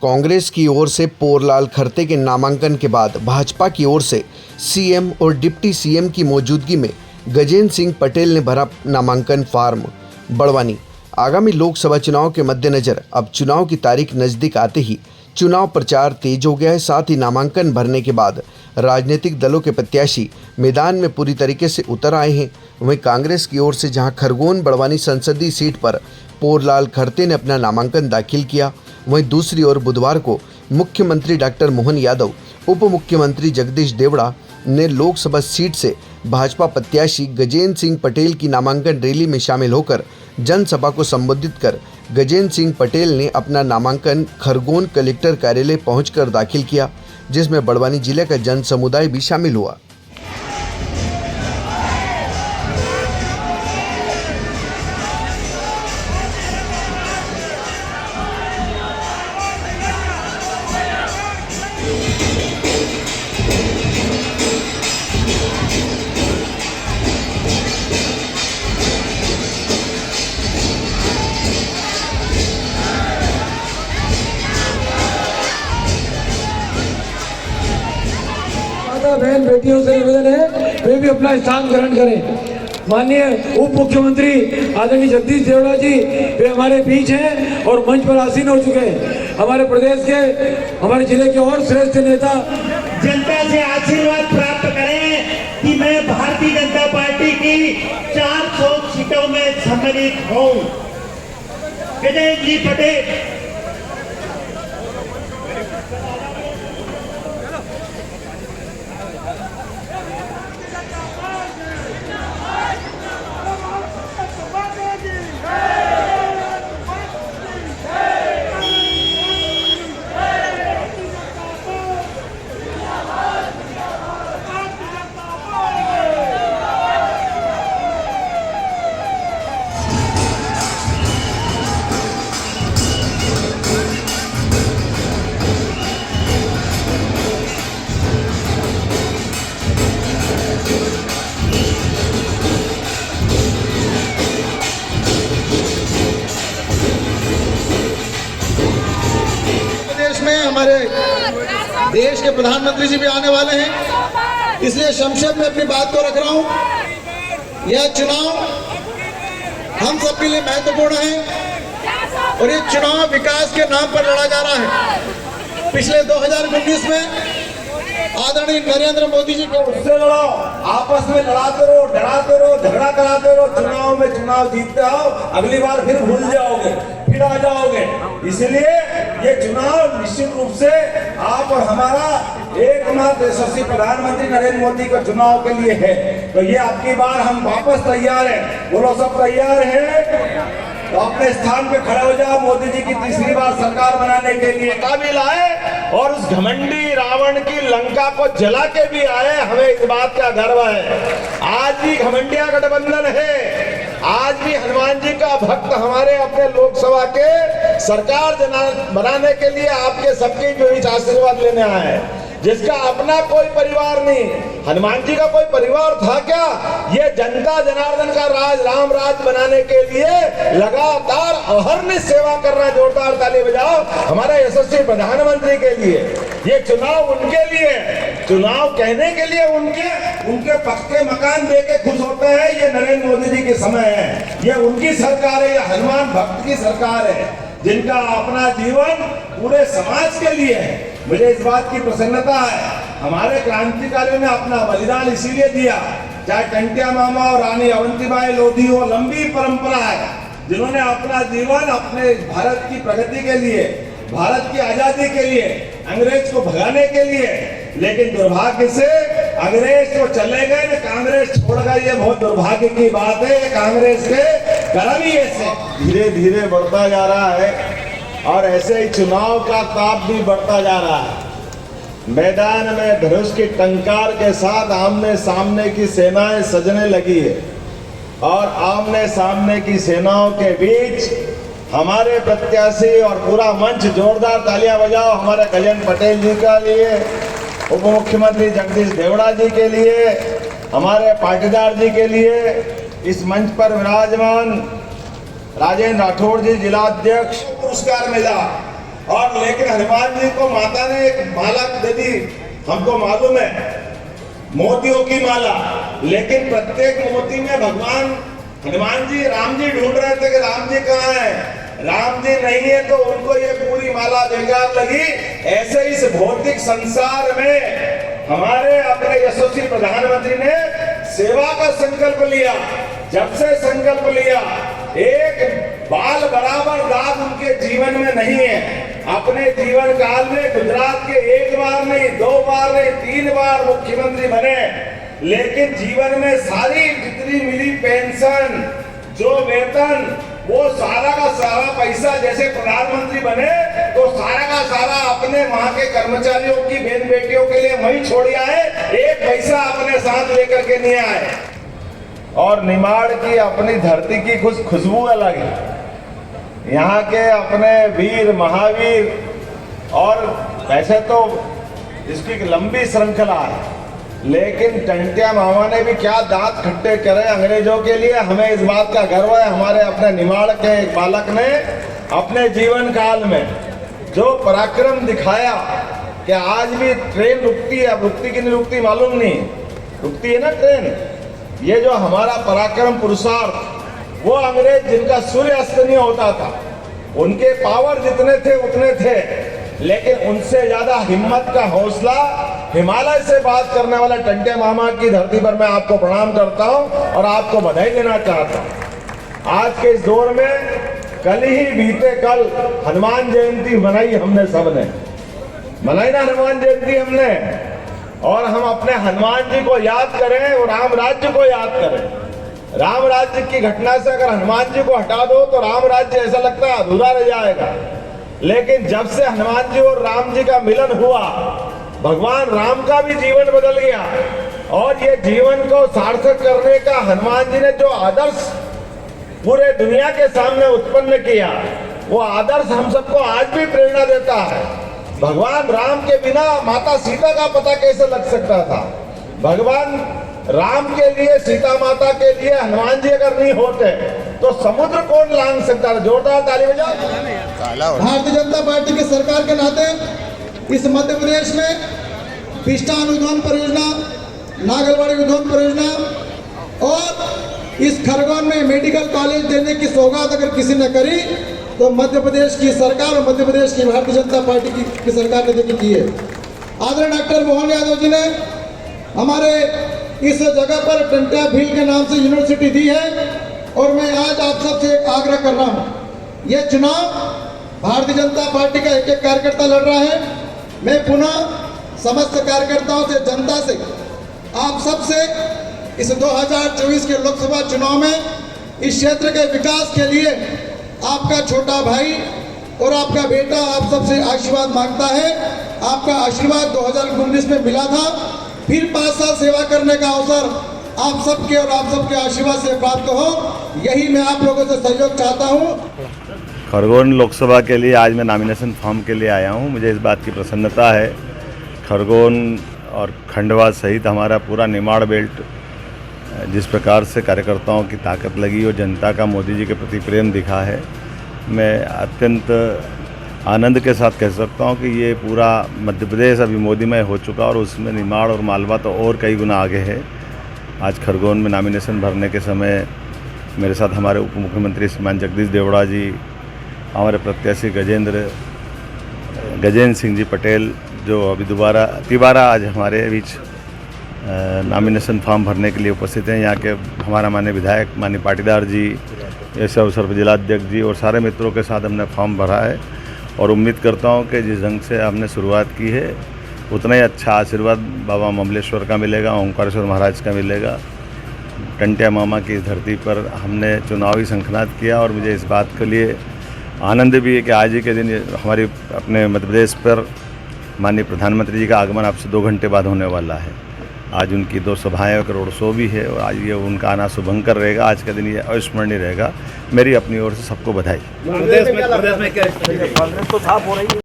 कांग्रेस की ओर से पोरलाल खरते के नामांकन के बाद भाजपा की ओर से सीएम और डिप्टी सीएम की मौजूदगी में गजेंद्र सिंह पटेल ने भरा नामांकन फार्म। बड़वानी। आगामी लोकसभा चुनाव के मद्देनजर अब चुनाव की तारीख नज़दीक आते ही चुनाव प्रचार तेज हो गया है। साथ ही नामांकन भरने के बाद राजनीतिक दलों के प्रत्याशी मैदान में पूरी तरीके से उतर आए हैं। वहीं कांग्रेस की ओर से जहां खरगोन बड़वानी संसदीय सीट पर पोरलाल खरते ने अपना नामांकन दाखिल किया, वहीं दूसरी ओर बुधवार को मुख्यमंत्री डॉक्टर मोहन यादव, उप मुख्यमंत्री जगदीश देवड़ा ने लोकसभा सीट से भाजपा प्रत्याशी गजेंद्र सिंह पटेल की नामांकन रैली में शामिल होकर जनसभा को संबोधित कर गजेंद्र सिंह पटेल ने अपना नामांकन खरगोन कलेक्टर कार्यालय पहुंचकर दाखिल किया, जिसमें बड़वानी जिले का जन समुदाय भी शामिल हुआ। बहन बेटियों से निवेदन है वे भी अपना स्थान ग्रहण करें। माननीय उप मुख्यमंत्री आदरणीय जगदीश देवड़ा जी वे हमारे बीच हैं और मंच पर आसीन हो चुके हैं। हमारे प्रदेश के, हमारे जिले के और श्रेष्ठ नेता जनता से आशीर्वाद प्राप्त करें कि मैं भारतीय जनता पार्टी की 400 सीटों में सम्मिलित हूं। गजेंद्र जी पटेल हमारे देश के प्रधानमंत्री जी भी आने वाले हैं, इसलिए संक्षेप में अपनी बात को रख रहा हूं। यह चुनाव हम सबके लिए महत्वपूर्ण है और ये चुनाव विकास के नाम पर लड़ा जा रहा है। पिछले 2019 में आदरणीय नरेंद्र मोदी जी को उससे लड़ो, आपस में लड़ाते रहो, डराते रहो, झगड़ा कराते रहो, चुनाव में चुनाव जीतते आओ, अगली बार फिर भूल जाओगे, फिर आ जाओगे। इसलिए ये चुनाव निश्चित रूप से आप और हमारा एकमात्र यशस्वी प्रधानमंत्री नरेंद्र मोदी के चुनाव के लिए है। तो ये आपकी बार हम वापस तैयार हैं। बोलो सब तैयार हैं? तो अपने स्थान पे खड़े हो जाओ। मोदी जी की तीसरी बार सरकार बनाने के लिए काबिल आए और उस घमंडी रावण की लंका को जला के भी आए, हमें इस बात का गर्व है। आज भी घमंडिया गठबंधन है, आज भी हनुमान जी का भक्त हमारे अपने लोकसभा के सरकार बनाने के लिए आपके सबके जो इस आशीर्वाद लेने आए हैं, जिसका अपना कोई परिवार नहीं। हनुमान जी का कोई परिवार था क्या? ये जनता जनार्दन का राज, राम राज बनाने के लिए लगातार अहर्निश सेवा कर रहा है। जोरदार ताली बजाओ हमारे यशस्वी प्रधानमंत्री के लिए। ये चुनाव उनके लिए, चुनाव कहने के लिए उनके पक्के मकान दे के खुश होते हैं। ये नरेंद्र मोदी जी के समय है, ये उनकी सरकार है, ये हनुमान भक्त की सरकार है, जिनका अपना जीवन पूरे समाज के लिए है। मुझे इस बात की प्रसन्नता है, हमारे क्रांतिकारियों ने अपना बलिदान इसीलिए दिया, चाहे टंटिया मामा और रानी अवंतीबाई लोधी हो, लंबी परंपरा है, जिन्होंने अपना जीवन अपने भारत की प्रगति के लिए, भारत की आजादी के लिए, अंग्रेज को भगाने के लिए, लेकिन दुर्भाग्य से अंग्रेज तो चले गए ना, कांग्रेस छोड़ गई। ये बहुत दुर्भाग्य की बात है। कांग्रेस के कर्म ही ऐसे धीरे धीरे बढ़ता जा रहा है और ऐसे ही चुनाव का ताप भी बढ़ता जा रहा है। मैदान में धनुष की टंकार के साथ आमने सामने की सेनाएं सजने लगी है और आमने सामने की सेनाओं के बीच हमारे प्रत्याशी और पूरा मंच जोरदार तालियां बजाओ हमारे गजेंद्र पटेल जी के लिए, उप मुख्यमंत्री जगदीश देवड़ा जी के लिए, हमारे पाटीदार जी के लिए। इस मंच पर विराजमान राजेंद्र राठौड़ जी जिला अध्यक्ष, पुरस्कार मिला और लेकिन हनुमान जी को माता ने एक माला दे दी, हमको मालूम है, मोतियों की माला। लेकिन प्रत्येक मोती में भगवान हनुमान जी राम जी ढूंढ रहे थे कि राम जी कहाँ है। राम जी नहीं है तो उनको ये पूरी माला बेकार लगी। ऐसे इस भौतिक संसार में हमारे अपने यशस्वी प्रधानमंत्री ने सेवा का संकल्प लिया। जब से संकल्प लिया, एक बाल बराबर दाग उनके जीवन में नहीं है। अपने जीवन काल में गुजरात के एक बार नहीं, 2 बार नहीं, 3 बार मुख्यमंत्री बने, लेकिन जीवन में सारी जितनी मिली पेंशन, जो वेतन, वो सारा का सारा पैसा, जैसे प्रधानमंत्री बने तो सारा का सारा अपने वहां के कर्मचारियों की बहन बेटियों के लिए वही छोड़ आए, एक पैसा अपने साथ लेकर के नहीं आए। और निमाड़ की अपनी धरती की खुशबू अलग है। यहाँ के अपने वीर महावीर, और वैसे तो इसकी लंबी श्रृंखला है, लेकिन टंटिया मामा ने भी क्या दांत खट्टे करे अंग्रेजों के लिए। हमें इस बात का गर्व है, हमारे अपने निमाड़ के एक बालक ने अपने जीवन काल में जो पराक्रम दिखाया कि आज भी ट्रेन रुकती है। अब रुकती कि नहीं रुकती मालूम नहीं, रुकती है ना ट्रेन। ये जो हमारा पराक्रम पुरुषार्थ, वो अंग्रेज जिनका सूर्य अस्त नहीं होता था, उनके पावर जितने थे उतने थे, लेकिन उनसे ज्यादा हिम्मत का हौसला हिमालय से बात करने वाला टंटे मामा की धरती पर मैं आपको प्रणाम करता हूं और आपको बधाई देना चाहता हूं। आज के इस दौर में कल ही बीते कल हनुमान जयंती मनाई, हमने सबने मनाई ना हनुमान जयंती हमने। और हम अपने हनुमान जी को याद करें और राम राज्य को याद करें। राम राज्य की घटना से अगर हनुमान जी को हटा दो तो राम राज्य ऐसा लगता है अधूरा रह जाएगा। लेकिन जब से हनुमान जी और राम जी का मिलन हुआ, भगवान राम का भी जीवन बदल गया। और ये जीवन को सार्थक करने का हनुमान जी ने जो आदर्श पूरे दुनिया के सामने उत्पन्न किया, वो आदर्श हम सबको आज भी प्रेरणा देता है। भगवान राम के बिना माता सीता का पता कैसे लग सकता था। भगवान राम के लिए, सीता माता के लिए हनुमान जी अगर नहीं होते तो समुद्र कौन लांघ सकता था। जोरदार ताली बजाओ। भारतीय जनता पार्टी की सरकार के नाते इस मध्य प्रदेश में पिष्टान उद्यान परियोजना, नागलवाड़ी उद्यान परियोजना और इस खरगोन में मेडिकल कॉलेज देने की सौगात अगर किसी ने करी तो मध्य प्रदेश की सरकार और मध्य प्रदेश की भारतीय जनता पार्टी की सरकार ने देखी की है। आदरणीय डॉक्टर मोहन यादव जी ने हमारे इस जगह पर टंटिया भील के नाम से यूनिवर्सिटी दी है। और मैं आज आप सबसे आग्रह कर रहा हूँ, ये चुनाव भारतीय जनता पार्टी का एक एक कार्यकर्ता लड़ रहा है। मैं पुनः समस्त कार्यकर्ताओं से, जनता से, आप सबसे इस 2024 के लोकसभा चुनाव में इस क्षेत्र के विकास के लिए आपका छोटा भाई और आपका बेटा आप सबसे आशीर्वाद मांगता है। आपका आशीर्वाद 2019 में मिला था, फिर 5 साल सेवा करने का अवसर आप सबके और आप सबके आशीर्वाद से प्राप्त हो, यही मैं आप लोगों से सहयोग चाहता हूँ। खरगोन लोकसभा के लिए आज मैं नॉमिनेशन फॉर्म के लिए आया हूँ। मुझे इस बात की प्रसन्नता है, खरगोन और खंडवा सहित हमारा पूरा निमाड़ बेल्ट जिस प्रकार से कार्यकर्ताओं की ताकत लगी और जनता का मोदी जी के प्रति प्रेम दिखा है, मैं अत्यंत आनंद के साथ कह सकता हूं कि ये पूरा मध्य प्रदेश अभी मोदीमय हो चुका और उसमें निमाड़ और मालवा तो और कई गुना आगे है। आज खरगोन में नॉमिनेशन भरने के समय मेरे साथ हमारे उप मुख्यमंत्री श्रीमान जगदीश देवड़ा जी, हमारे प्रत्याशी गजेंद्र सिंह जी पटेल जो अभी तिबारा आज हमारे बीच नॉमिनेशन फॉर्म भरने के लिए उपस्थित हैं। यहाँ के हमारा माननीय विधायक माननीय पाटीदार जी, ऐसे अवसर पर जिलाध्यक्ष जी और सारे मित्रों के साथ हमने फॉर्म भरा है और उम्मीद करता हूँ कि जिस ढंग से हमने शुरुआत की है उतना ही अच्छा आशीर्वाद बाबा ममलेश्वर का मिलेगा, ओंकारेश्वर महाराज का मिलेगा। टंटिया मामा की धरती पर हमने चुनावी शंखनाद किया और मुझे इस बात के लिए आनंद भी है कि आज ही के दिन हमारी अपने मध्य प्रदेश पर माननीय प्रधानमंत्री जी का आगमन अब से 2 घंटे बाद होने वाला है। आज उनकी 2 सभाएं और रोड शो भी है और आज ये उनका आना शुभंकर रहेगा। आज का दिन ये अविस्मरणीय रहेगा। मेरी अपनी ओर से सबको बधाई।